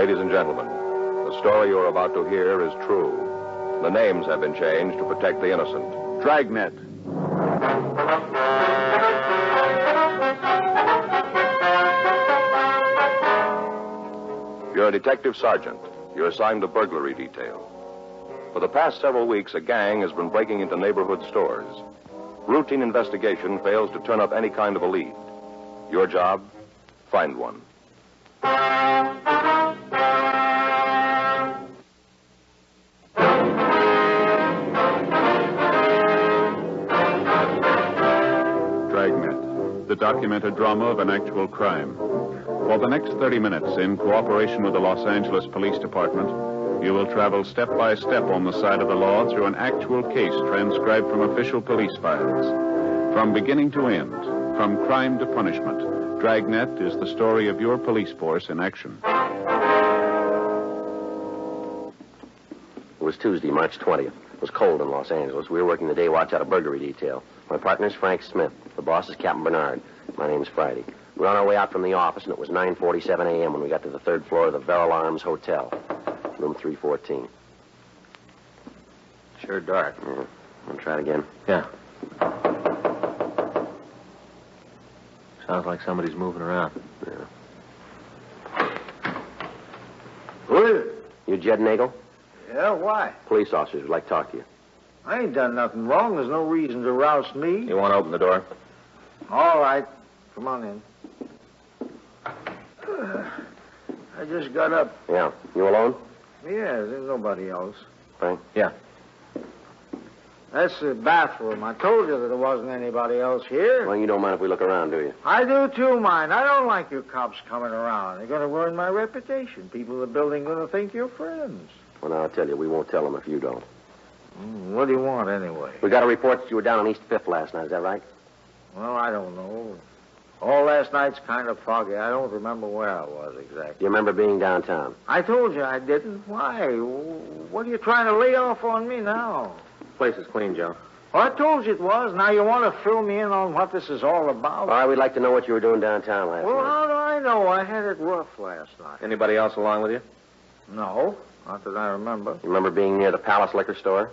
Ladies and gentlemen, the story you're about to hear is true. The names have been changed to protect the innocent. Dragnet. You're a detective sergeant. You're assigned to burglary detail. For the past several weeks, a gang has been breaking into neighborhood stores. Routine investigation fails to turn up any kind of a lead. Your job? Find one. Dragnet, the documented drama of an actual crime. For the next 30 minutes, in cooperation with the Los Angeles Police Department, you will travel step by step on the side of the law through an actual case transcribed from official police files. From beginning to end, from crime to punishment, Dragnet is the story of your police force in action. It was Tuesday, March 20th. It was cold in Los Angeles. We were working the day watch out of burglary detail. My partner's Frank Smith. The boss is Captain Bernard. My name's Friday. We were on our way out from the office, and it was 9:47 a.m. when we got to the third floor of the Verrill Arms Hotel, room 314. Sure dark. Yeah. Want to try it again? Yeah. Sounds like somebody's moving around. Yeah. Who is it? You Jed Nagel? Yeah, why? Police officers would like to talk to you. I ain't done nothing wrong. There's no reason to roust me. You want to open the door? All right. Come on in. I just got up. Yeah. You alone? Yeah, there's nobody else. Frank? Yeah. That's the bathroom. I told you that there wasn't anybody else here. Well, you don't mind if we look around, do you? I do too, mind. I don't like you cops coming around. They're going to ruin my reputation. People in the building are going to think you're friends. Well, now, I'll tell you, we won't tell them if you don't. What do you want, anyway? We got a report that you were down on East 5th last night. Is that right? Well, I don't know. All last night's kind of foggy. I don't remember where I was exactly. Do you remember being downtown? I told you I didn't. Why? What are you trying to lay off on me now? Place is clean, Joe. Well, I told you it was. Now you want to fill me in on what this is all about? All right, we'd like to know what you were doing downtown last Well, night. how do I know? I had it rough last night. Anybody else along with you? No, not that I remember. You remember being near the Palace Liquor Store?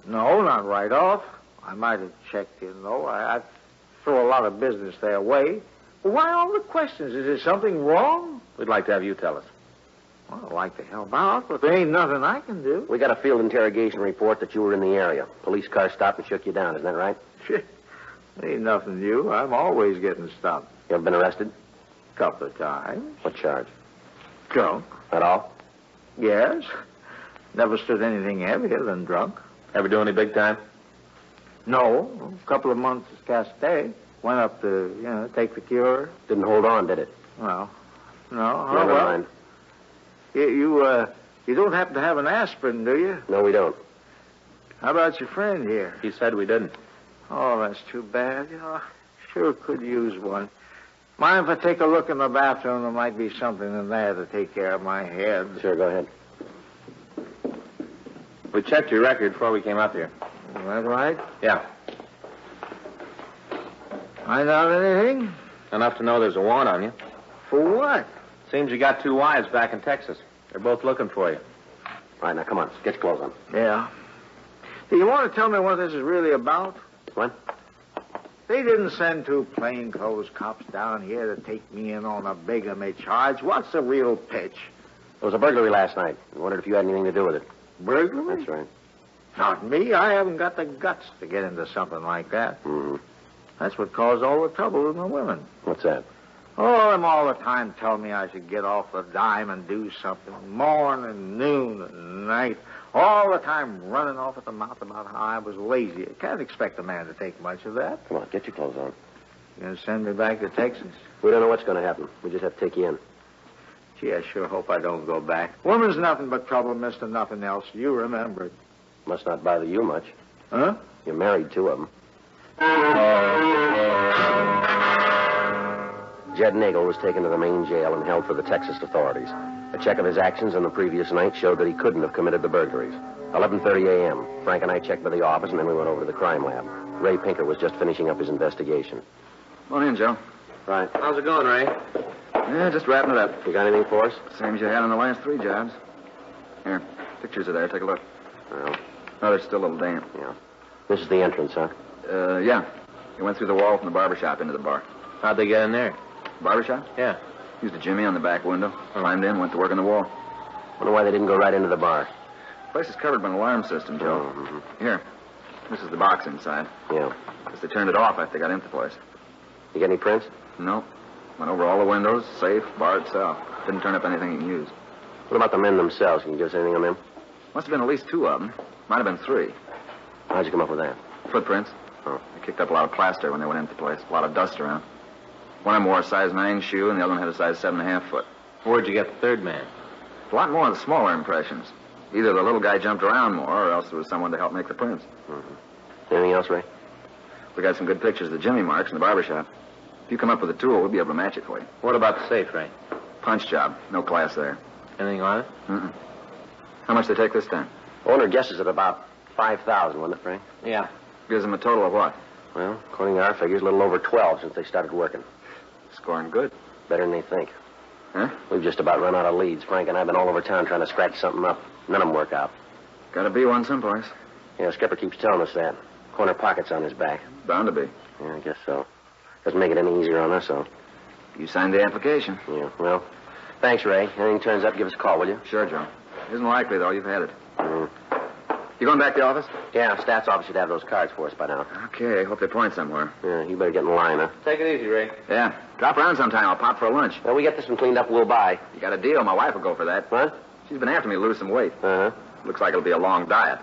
No, not right off. I might have checked in, though. I throw a lot of business their way. Well, why all the questions? Is there something wrong? We'd like to have you tell us. Well, I'd like to help out, but there ain't nothing I can do. We got a field interrogation report that you were in the area. Police car stopped and shook you down. Isn't that right? Shit. Ain't nothing new. I'm always getting stopped. You ever been arrested? Couple of times. What charge? Drunk. At all? Yes. Never stood anything heavier than drunk. Ever do any big time? No. A couple of months at Castay. Went up to, take the cure. Didn't hold on, did it? Well, no. Oh, Never well. mind. You don't happen to have an aspirin, do you? No, we don't. How about your friend here? He said we didn't. Oh, that's too bad. Sure could use one. Mind if I take a look in the bathroom? There might be something in there to take care of my head. Sure, go ahead. We checked your record before we came up here. Is that right? Yeah. Find out anything? Enough to know there's a warrant on you. For what? Seems you got two wives back in Texas. They're both looking for you. All right, now, come on. Get your clothes on. Yeah. Do you want to tell me what this is really about? What? They didn't send two plainclothes cops down here to take me in on a bigamy charge. What's the real pitch? There was a burglary last night. I wondered if you had anything to do with it. Burglary? That's right. Not me. I haven't got the guts to get into something like that. Mm-hmm. That's what caused all the trouble with my women. What's that? Oh, them all the time telling me I should get off the dime and do something. Morning, noon, and night. All the time running off at the mouth about how I was lazy. You can't expect a man to take much of that. Come on, get your clothes on. You gonna send me back to Texas? We don't know what's going to happen. We just have to take you in. Gee, I sure hope I don't go back. Woman's nothing but trouble, mister, nothing else. You remember it. Must not bother you much. Huh? You're married, two of them. Jed Nagel was taken to the main jail and held for the Texas authorities. A check of his actions on the previous night showed that he couldn't have committed the burglaries. 11:30 a.m. Frank and I checked by the office, and then we went over to the crime lab. Ray Pinker was just finishing up his investigation. Come on in, Joe. Right. How's it going, Ray? Yeah, just wrapping it up. You got anything for us? Same as you had on the last 3 jobs. Here, pictures are there. Take a look. Well, Oh, they're still a little damp. yeah. This is the entrance, huh? Yeah. You went through the wall from the barber shop into the bar. How'd they get in there? Barber shop? Yeah. Used a jimmy on the back window. Climbed in, went to work on the wall. Wonder why they didn't go right into the bar. Place is covered by an alarm system, Joe. Oh, mhm. Here. This is the box inside. Yeah. Guess they turned it off after they got into the place. You get any prints? No. Went over all the windows, safe, bar itself. Didn't turn up anything you can use. What about the men themselves? Can you give us anything on them? Must have been at least 2 of them. Might have been 3. How'd you come up with that? Footprints. Oh. They kicked up a lot of plaster when they went into the place. A lot of dust around. One of them wore a size 9 shoe, and the other one had a size 7.5 foot. Where'd you get the third man? A lot more of the smaller impressions. Either the little guy jumped around more, or else there was someone to help make the prints. Mm-hmm. Anything else, Ray? We got some good pictures of the jimmy marks in the barber shop. If you come up with a tool, we'll be able to match it for you. What about the safe, Ray? Punch job. No class there. Anything on it? Mm-mm. How much they take this time? Owner guesses at about 5,000, wasn't it, Frank? Yeah. Gives them a total of what? Well, according to our figures, a little over 12 since they started working. Scoring good. Better than they think. Huh? We've just about run out of leads. Frank and I have been all over town trying to scratch something up. None of them work out. Gotta be one someplace. Yeah, Skipper keeps telling us that. Corner pocket's on his back. Bound to be. Yeah, I guess so. Doesn't make it any easier on us, though. You signed the application. Yeah, well, thanks, Ray. Anything turns up, give us a call, will you? Sure, Joe. Isn't likely, though. You've had it. Mm. You going back to the office? Yeah, Stats office should have those cards for us by now. Okay. Hope they point somewhere. Yeah, you better get in line, huh? Take it easy, Ray. Yeah. Drop around sometime. I'll pop for a lunch. Well, we get this one cleaned up, we'll buy. You got a deal. My wife will go for that. What? She's been after me to lose some weight. Uh-huh. Looks like it'll be a long diet.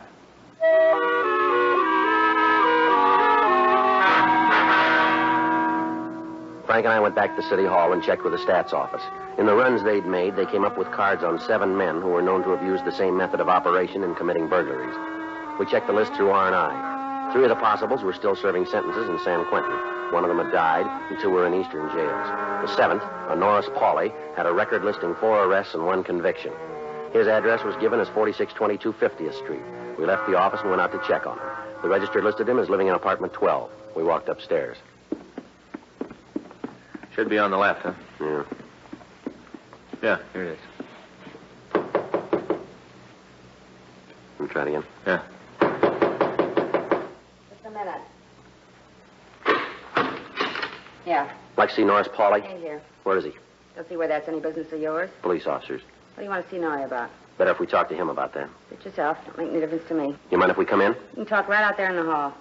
Frank and I went back to City Hall and checked with the Stats office. In the runs they'd made, they came up with cards on 7 men who were known to have used the same method of operation in committing burglaries. We checked the list through R&I. 3 of the possibles were still serving sentences in San Quentin. 1 of them had died, and 2 were in eastern jails. The 7th, a Norris Pauly, had a record listing 4 arrests and 1 conviction. His address was given as 4622 50th Street. We left the office and went out to check on him. The register listed him as living in apartment 12. We walked upstairs. Should be on the left, huh? Yeah. Yeah, here it is. Let me try it again. Yeah. Just a minute. Yeah, Like to see Norris Pauly? in here. Where is he? Don't see where that's any business of yours. Police officers. What do you want to see Norrie about? Better if we talk to him about that. Suit yourself. Don't make any difference to me. You mind if we come in? You can talk right out there in the hall.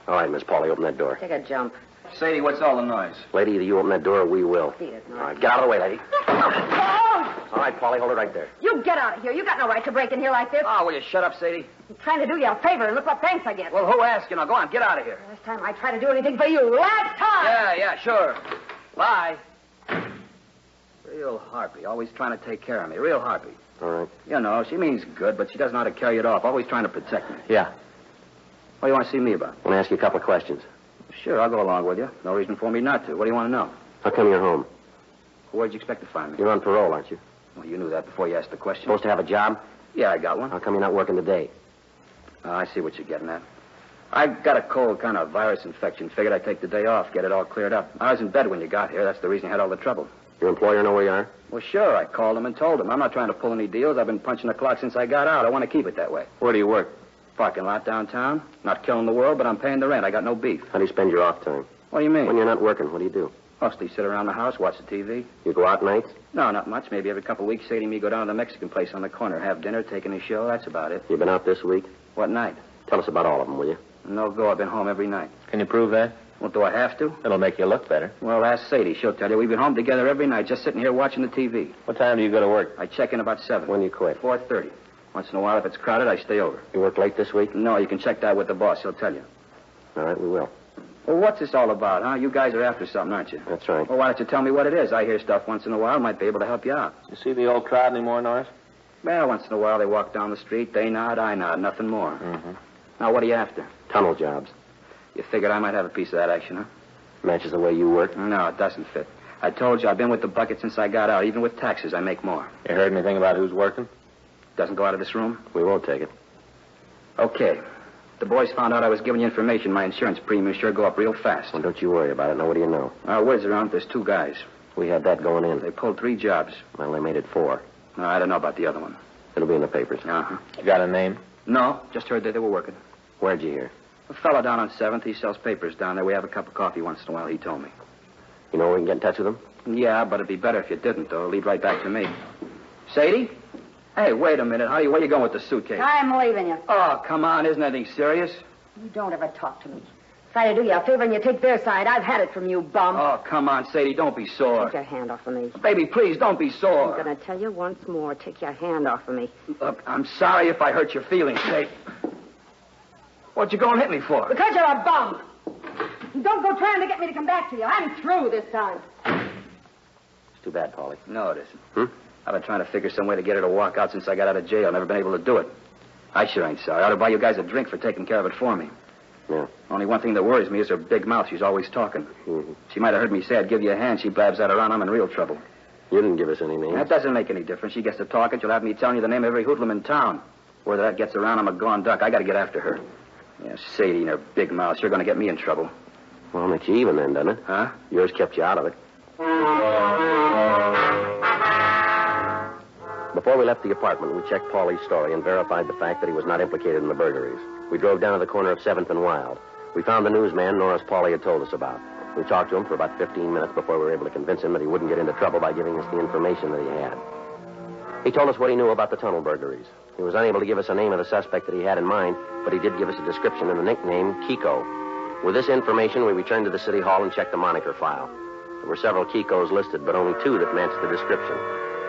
All right, Miss Pauly, open that door. Take a jump. Sadie, what's all the noise? Lady, either you open that door or we will. See it, All Norrie. right, get out of the way, lady. Oh! All right, Pauly, hold it right there. You get out of here. You got no right to break in here like this. Oh, will you shut up, Sadie? I'm trying to do you a favor, and look what thanks I get. Well, who asked you? Now, go on, get out of here. Last time I tried to do anything for you. Last time! Yeah, sure. Bye. Real harpy, always trying to take care of me. Real harpy. All right. You know, she means good, but she doesn't know how to carry it off. Always trying to protect me. Yeah. What do you want to see me about? I want to ask you a couple of questions. Sure, I'll go along with you. No reason for me not to. What do you want to know? How come you're home? Where'd you expect to find me? You're on parole, aren't you? Well, you knew that before you asked the question. Supposed to have a job? Yeah, I got one. How come you're not working today? Oh, I see what you're getting at. I got a cold kind of virus infection. Figured I'd take the day off, get it all cleared up. I was in bed when you got here. That's the reason I had all the trouble. Your employer know where you are? Well, sure, I called him and told him. I'm not trying to pull any deals. I've been punching the clock since I got out. I want to keep it that way. Where do you work? Parking lot downtown. Not killing the world, but I'm paying the rent. I got no beef. How do you spend your off time? What do you mean? When you're not working, what do you do? Mostly sit around the house, watch the TV. You go out nights? No, not much. Maybe every couple of weeks, Sadie and me go down to the Mexican place on the corner, have dinner, taking a show. That's about it. You been out this week? What night? Tell us about all of them, will you? No go. I've been home every night. Can you prove that? Well, do I have to? It'll make you look better. Well, ask Sadie. She'll tell you. We've been home together every night, just sitting here watching the TV. What time do you go to work? I check in about 7. When you quit? 4:30. Once in a while, if it's crowded, I stay over. You work late this week? No, you can check that with the boss. He'll tell you. All right, we will. Well, what's this all about, huh? You guys are after something, aren't you? That's right. Well, why don't you tell me what it is? I hear stuff once in a while. Might be able to help you out. You see the old crowd anymore, Norris? Well, once in a while, they walk down the street. They nod, I nod. Nothing more. Mm-hmm. Now, what are you after? Tunnel jobs. You figured I might have a piece of that action, huh? Matches the way you work. No, it doesn't fit. I told you I've been with the bucket since I got out. Even with taxes, I make more. You heard anything about who's working? Doesn't go out of this room? We won't take it. Okay. The boys found out I was giving you information. My insurance premiums sure go up real fast. Well, don't you worry about it. Now, what do you know? Word's around. There's 2 guys. We had that going in. They pulled 3 jobs. Well, they made it 4. No, I don't know about the other one. It'll be in the papers. Uh-huh. You got a name? No, just heard that they were working. Where'd you hear? A fellow down on 7th, he sells papers down there. We have a cup of coffee once in a while, he told me. You know where we can get in touch with them? Yeah, but it'd be better if you didn't, though. Lead right back to me. Sadie? Hey, wait a minute. Where you going with the suitcase? I'm leaving you. Oh, come on. Isn't anything serious? You don't ever talk to me. Try to do you a favor and you take their side. I've had it from you, bum. Oh, come on, Sadie. Don't be sore. Take your hand off of me. Baby, please, don't be sore. I'm going to tell you once more. Take your hand off of me. Look, I'm sorry if I hurt your feelings, Sadie. What'd you go and hit me for? Because you're a bum. And don't go trying to get me to come back to you. I'm through this time. It's too bad, Paulie. No, it isn't. I've been trying to figure some way to get her to walk out since I got out of jail. Never been able to do it. I sure ain't sorry. I ought to buy you guys a drink for taking care of it for me. Yeah. Only one thing that worries me is her big mouth. She's always talking. Mm-hmm. She might have heard me say I'd give you a hand. She blabs that around. I'm in real trouble. You didn't give us any names. That doesn't make any difference. She gets to talking. She'll have me telling you the name of every hoodlum in town. Whether that gets around, I'm a gone duck. I got to get after her. Yeah, Sadie and her big mouth. She's going to get me in trouble. Well, makes you even then, doesn't it? Huh? Yours kept you out of it. Before we left the apartment, we checked Paulie's story and verified the fact that he was not implicated in the burglaries. We drove down to the corner of 7th and Wild. We found the newsman Norris Paulie had told us about. We talked to him for about 15 minutes before we were able to convince him that he wouldn't get into trouble by giving us the information that he had. He told us what he knew about the tunnel burglaries. He was unable to give us a name of the suspect that he had in mind, but he did give us a description and a nickname, Kiko. With this information, we returned to the city hall and checked the moniker file. There were several Kikos listed, but only 2 that matched the description.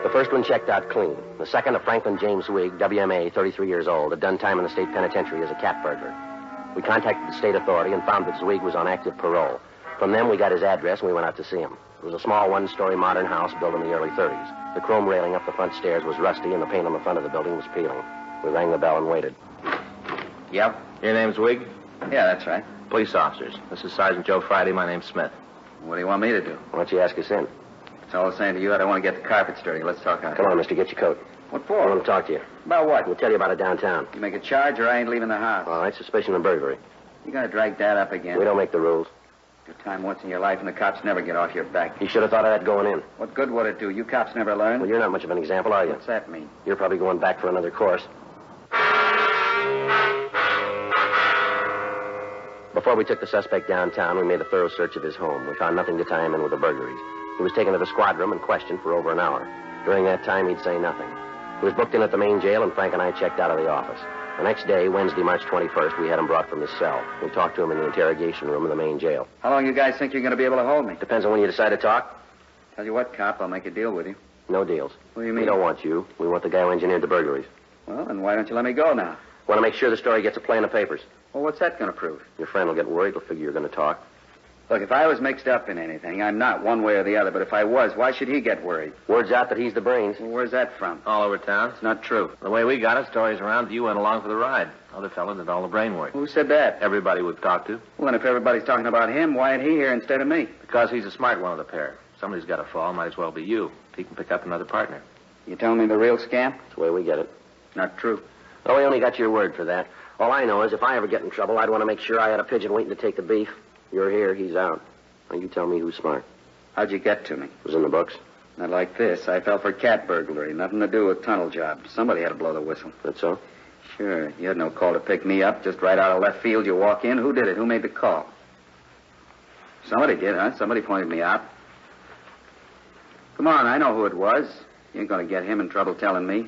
The first one checked out clean. The second, a Franklin James Wig, WMA, 33 years old, had done time in the state penitentiary as a cat burglar. We contacted the state authority and found that Zweig was on active parole. From them, we got his address and we went out to see him. It was a small one-story modern house built in the early 30s. The chrome railing up the front stairs was rusty and the paint on the front of the building was peeling. We rang the bell and waited. Yep. Your name's Wig? Yeah, that's right. Police officers. This is Sergeant Joe Friday. My name's Smith. What do you want me to do? Why don't you ask us in? It's all the same to you. I don't want to get the carpets dirty. Let's talk out. Come on, mister, get your coat. What I for? want to talk to you. About what? We'll tell you about it downtown. You make a charge or I ain't leaving the house. All right, suspicion of burglary. You gotta drag that up again. We don't make the rules. Your time once in your life and the cops never get off your back. You should have thought of that going in. What good would it do? You cops never learn. Well, you're not much of an example, are you? What's that mean? You're probably going back for another course. Before we took the suspect downtown, we made a thorough search of his home. We found nothing to tie him in with the burglaries. He was taken to the squad room and questioned for over an hour. During that time, he'd say nothing. He was booked in at the main jail, and Frank and I checked out of the office. The next day, Wednesday, March 21st, we had him brought from his cell. We talked to him in the interrogation room of the main jail. How long you guys think you're gonna be able to hold me? Depends on when you decide to talk. Tell you what, cop, I'll make a deal with you. No deals. What do you mean? We don't want you. We want the guy who engineered the burglaries. Well, then why don't you let me go now? Want to make sure the story gets a play in the papers. Well, what's that gonna prove? Your friend will get worried. He'll figure you're going to talk. Look, if I was mixed up in anything, I'm not one way or the other, but if I was, why should he get worried? Word's out that he's the brains. Well, where's that from? All over town. It's not true. The way we got it, stories around that you went along for the ride. Other fellow did all the brain work. Who said that? Everybody we've talked to. Well, then if everybody's talking about him, why ain't he here instead of me? Because he's a smart one of the pair. Somebody's got to fall. Might as well be you. He can pick up another partner. You telling me the real scam? That's the way we get it. Not true. Oh, we only got your word for that. All I know is if I ever get in trouble, I'd want to make sure I had a pigeon waiting to take the beef. You're here, he's out. Now, you tell me who's smart. How'd you get to me? It was in the books. Not like this. I fell for cat burglary. Nothing to do with tunnel jobs. Somebody had to blow the whistle. That's so? Sure. You had no call to pick me up. Just right out of left field, you walk in. Who did it? Who made the call? Somebody did, huh? Somebody pointed me out. Come on, I know who it was. You ain't going to get him in trouble telling me.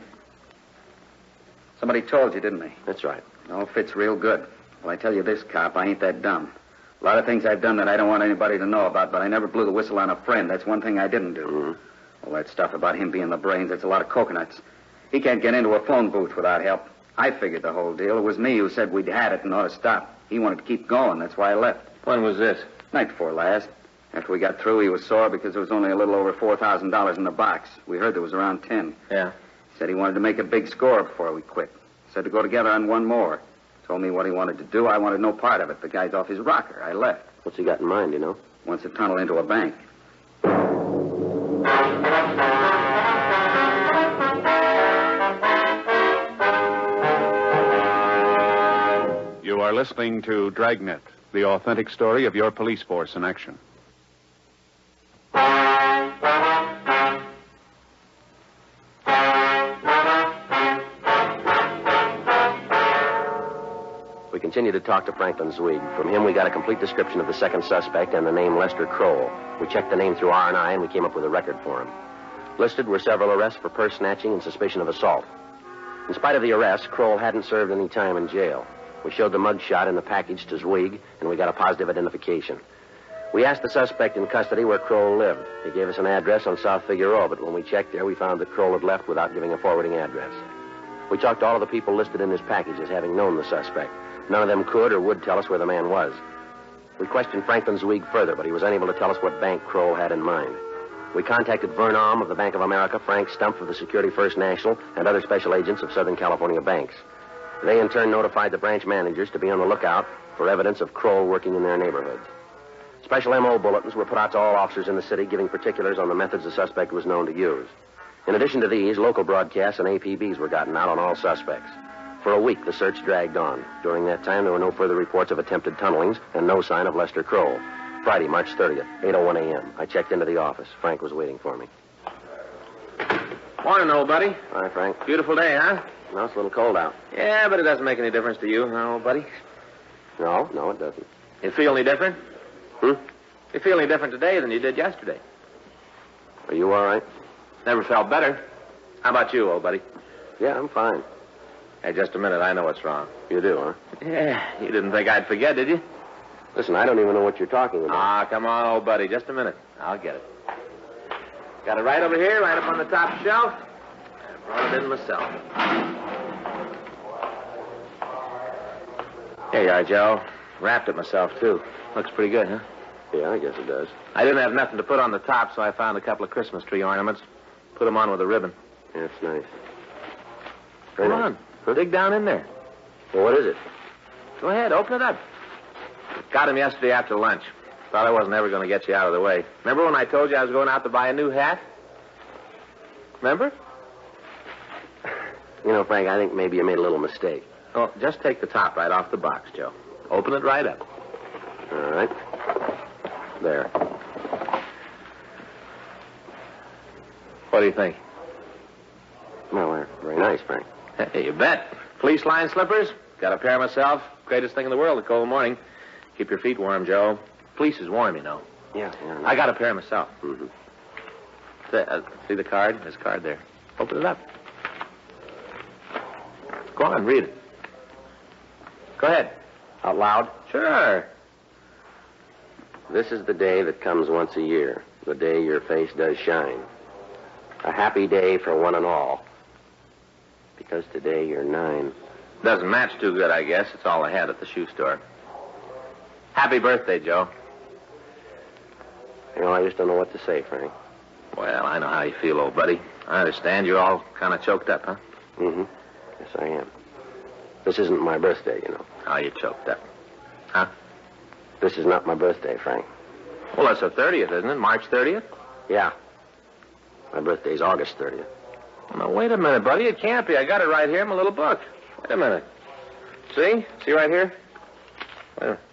Somebody told you, didn't they? That's right. It all fits real good. Well, I tell you this, cop, I ain't that dumb. A lot of things I've done that I don't want anybody to know about, but I never blew the whistle on a friend. That's one thing I didn't do. Mm-hmm. All that stuff about him being the brains, that's a lot of coconuts. He can't get into a phone booth without help. I figured the whole deal. It was me who said we'd had it and ought to stop. He wanted to keep going. That's why I left. When was this? Night before last. After we got through, he was sore because there was only a little over $4,000 in the box. We heard there was around 10. Yeah. Said he wanted to make a big score before we quit. Said to go together on one more. Told me what he wanted to do. I wanted no part of it. The guy's off his rocker. I left. What's he got in mind, you know? Wants to tunnel into a bank. You are listening to Dragnet, the authentic story of your police force in action. continued to talk to Franklin Zweig. From him, we got a complete description of the second suspect and the name Lester Kroll. We checked the name through R&I, and we came up with a record for him. Listed were several arrests for purse snatching and suspicion of assault. In spite of the arrest, Kroll hadn't served any time in jail. We showed the mug shot in the package to Zweig, and we got a positive identification. We asked the suspect in custody where Kroll lived. He gave us an address on South Figueroa, but when we checked there, we found that Kroll had left without giving a forwarding address. We talked to all of the people listed in his package as having known the suspect. None of them could or would tell us where the man was. We questioned Franklin Zweig further, but he was unable to tell us what bank Kroll had in mind. We contacted Vern Alm of the Bank of America, Frank Stumpf of the Security First National, and other special agents of Southern California banks. They, in turn, notified the branch managers to be on the lookout for evidence of Kroll working in their neighborhoods. Special M.O. bulletins were put out to all officers in the city, giving particulars on the methods the suspect was known to use. In addition to these, local broadcasts and APBs were gotten out on all suspects. For a week, the search dragged on. During that time, there were no further reports of attempted tunnelings and no sign of Lester Kroll. Friday, March 30th, 8:01 a.m. I checked into the office. Frank was waiting for me. Morning, old buddy. Hi, Frank. Beautiful day, huh? No, it's a little cold out. Yeah, but it doesn't make any difference to you, huh, old buddy? No, it doesn't. You feel any different? Hmm? You feel any different today than you did yesterday? Are you all right? Never felt better. How about you, old buddy? Yeah, I'm fine. Hey, just a minute. I know what's wrong. You do, huh? Yeah. You didn't think I'd forget, did you? Listen, I don't even know what you're talking about. Ah, come on, old buddy. Just a minute. I'll get it. Got it right over here, right up on the top shelf. I brought it in myself. Here you are, Joe. Wrapped it myself, too. Looks pretty good, huh? Yeah, I guess it does. I didn't have nothing to put on the top, so I found a couple of Christmas tree ornaments. Put them on with a ribbon. Yeah, it's nice. Come on. Dig down in there. Well, what is it? Go ahead. Open it up. Got him yesterday after lunch. Thought I wasn't ever going to get you out of the way. Remember when I told you I was going out to buy a new hat? Remember? You know, Frank, I think maybe you made a little mistake. Oh, just take the top right off the box, Joe. Open it right up. All right. There. What do you think? Well, they're very nice, Frank. Hey, you bet. Fleece line slippers. Got a pair myself. Greatest thing in the world, a cold morning. Keep your feet warm, Joe. Fleece is warm, you know. Yeah. I got a pair myself. Mm-hmm. See the card? There's a card there. Open it up. Go on, read it. Go ahead. Out loud? Sure. This is the day that comes once a year, the day your face does shine. A happy day for one and all, because today you're 9. Doesn't match too good, I guess. It's all I had at the shoe store. Happy birthday, Joe. You know, I just don't know what to say, Frank. Well, I know how you feel, old buddy. I understand you're all kind of choked up, huh? Mm-hmm. Yes, I am. This isn't my birthday, you know. How you choked up? Huh? This is not my birthday, Frank. Well, that's the 30th, isn't it? March 30th? Yeah. My birthday's August 30th. Now, wait a minute, buddy. It can't be. I got it right here in my little book. Wait a minute. See? See right here?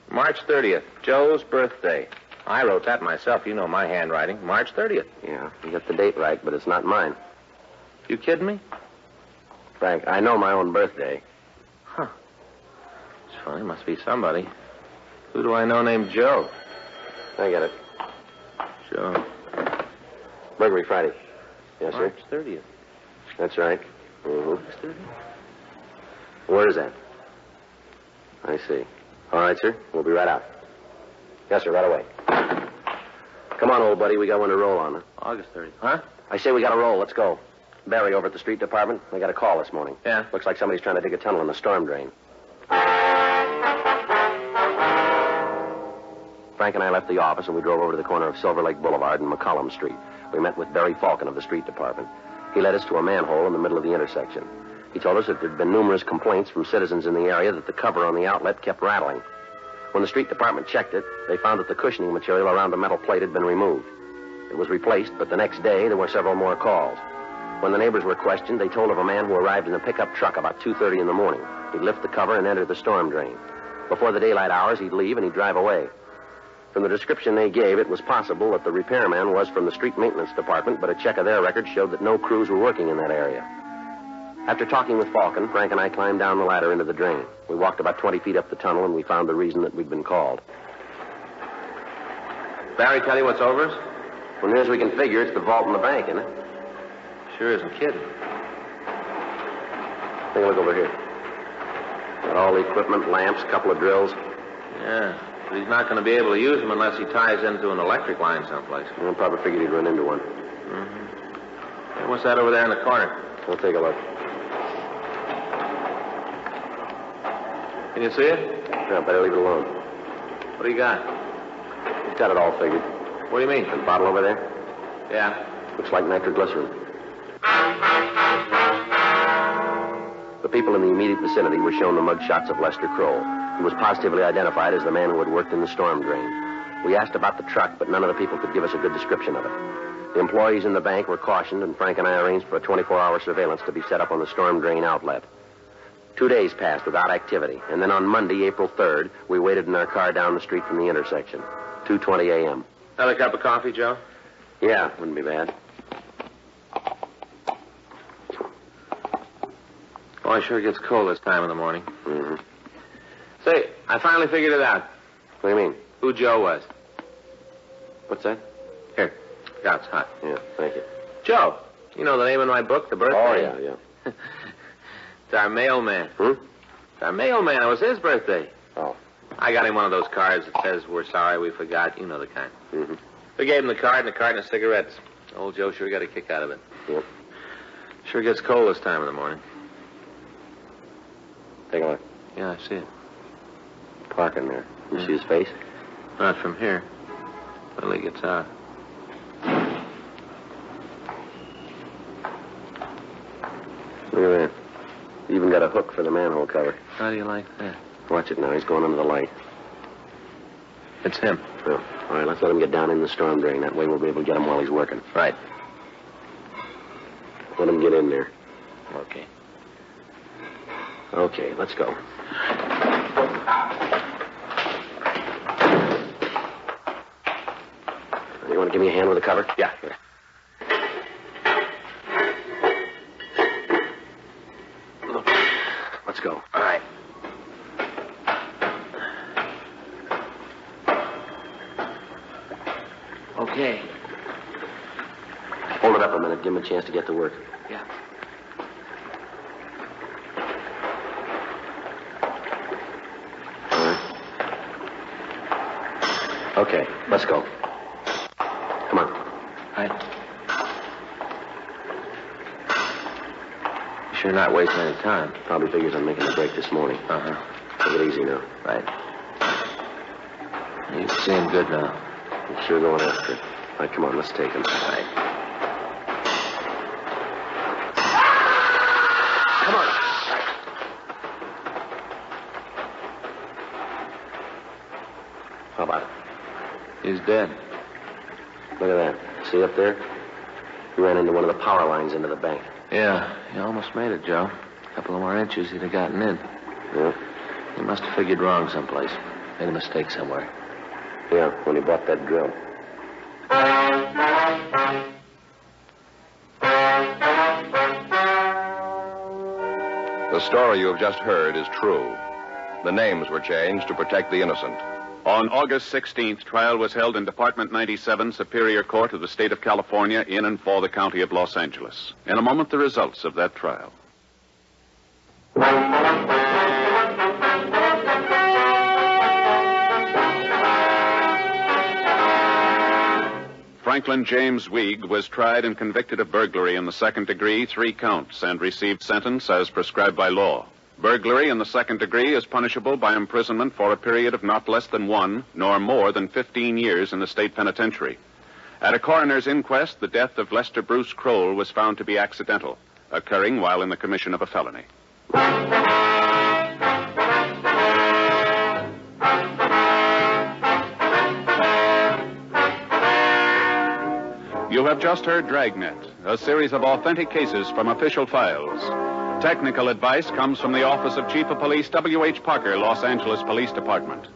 March 30th, Joe's birthday. I wrote that myself. You know my handwriting. March 30th. Yeah, you got the date right, but it's not mine. You kidding me? Frank, I know my own birthday. Huh. It's funny. Must be somebody. Who do I know named Joe? I get it. Joe. Burglary Friday. Yes, March sir? 30th. That's right. Mm-hmm. March 30th? Where is that? I see. All right, sir. We'll be right out. Yes, sir, right away. Come on, old buddy. We got one to roll on. Huh? August 30th. Huh? I say we got to roll. Let's go. Barry over at the street department. I got a call this morning. Yeah? Looks like somebody's trying to dig a tunnel in the storm drain. Frank and I left the office and we drove over to the corner of Silver Lake Boulevard and McCollum Street. We met with Barry Falcon of the street department. He led us to a manhole in the middle of the intersection. He told us that there had been numerous complaints from citizens in the area that the cover on the outlet kept rattling. When the street department checked it, they found that the cushioning material around the metal plate had been removed. It was replaced, but the next day there were several more calls. When the neighbors were questioned, they told of a man who arrived in a pickup truck about 2:30 in the morning. He'd lift the cover and enter the storm drain. Before the daylight hours, he'd leave and he'd drive away. From the description they gave, it was possible that the repairman was from the street maintenance department, but a check of their records showed that no crews were working in that area. After talking with Falcon, Frank and I climbed down the ladder into the drain. We walked about 20 feet up the tunnel, and we found the reason that we'd been called. Barry tell you what's over us? Well, near as we can figure, it's the vault in the bank, isn't it? Sure isn't kidding. Take a look over here. Got all the equipment, lamps, a couple of drills. Yeah, but he's not going to be able to use them unless he ties into an electric line someplace. I probably figured he'd run into one. Mm-hmm. Hey, what's that over there in the corner? We'll take a look. Can you see it? Yeah, better leave it alone. What do you got? He's got it all figured. What do you mean? The bottle over there? Yeah. Looks like nitroglycerin. The people in the immediate vicinity were shown the mugshots of Lester Kroll, who was positively identified as the man who had worked in the storm drain. We asked about the truck, but none of the people could give us a good description of it. The employees in the bank were cautioned, and Frank and I arranged for a 24-hour surveillance to be set up on the storm drain outlet. 2 days passed without activity, and then on Monday, April 3rd, we waited in our car down the street from the intersection. 2:20 a.m. Another cup of coffee, Joe? Yeah, wouldn't be bad. Oh, it sure gets cold this time of the morning. Mm-hmm. Say, I finally figured it out. What do you mean? Who Joe was. What's that? Here. God, it's hot. Yeah, thank you. Joe. You know the name of my book, The Birthday? Oh, yeah. It's our mailman. Hmm? It's our mailman. It was his birthday. Oh. I got him one of those cards that says, "We're sorry we forgot." You know the kind. Mm-hmm. We gave him the card and a carton of cigarettes. Old Joe sure got a kick out of it. Yep. Sure gets cold this time of the morning. Take a look. Yeah, I see it. Parking there. You see his face? Not from here. Till he gets out. Look at that. He even got a hook for the manhole cover. How do you like that? Watch it now. He's going under the light. It's him. Well, all right, let's let him get down in the storm drain. That way we'll be able to get him while he's working. Right. Let him get in there. Okay. Okay, let's go. You want to give me a hand with the cover? Yeah. Here. Look. Let's go. All right. Okay. Hold it up a minute. Give him a chance to get to work. Yeah. All right. Okay, let's go. Come on. Right. You're sure not wasting any time. Probably figures on making a break this morning. Uh-huh. Take it easy now. Right. You can see him good now. I'm sure going after it. All right, come on, let's take him. All right. Come on. How about it? He's dead. Look at that. See up there? He ran into one of the power lines into the bank. Yeah, he almost made it, Joe. A couple of more inches, he'd have gotten in. Yeah? He must have figured wrong someplace. Made a mistake somewhere. Yeah, when he bought that drill. The story you have just heard is true. The names were changed to protect the innocent. On August 16th, trial was held in Department 97, Superior Court of the State of California, in and for the County of Los Angeles. In a moment, the results of that trial. Franklin James Weig was tried and convicted of burglary in the second degree, 3 counts, and received sentence as prescribed by law. Burglary in the second degree is punishable by imprisonment for a period of not less than 1, nor more than 15 years in the state penitentiary. At a coroner's inquest, the death of Lester Bruce Kroll was found to be accidental, occurring while in the commission of a felony. You have just heard Dragnet, a series of authentic cases from official files. Technical advice comes from the Office of Chief of Police W.H. Parker, Los Angeles Police Department.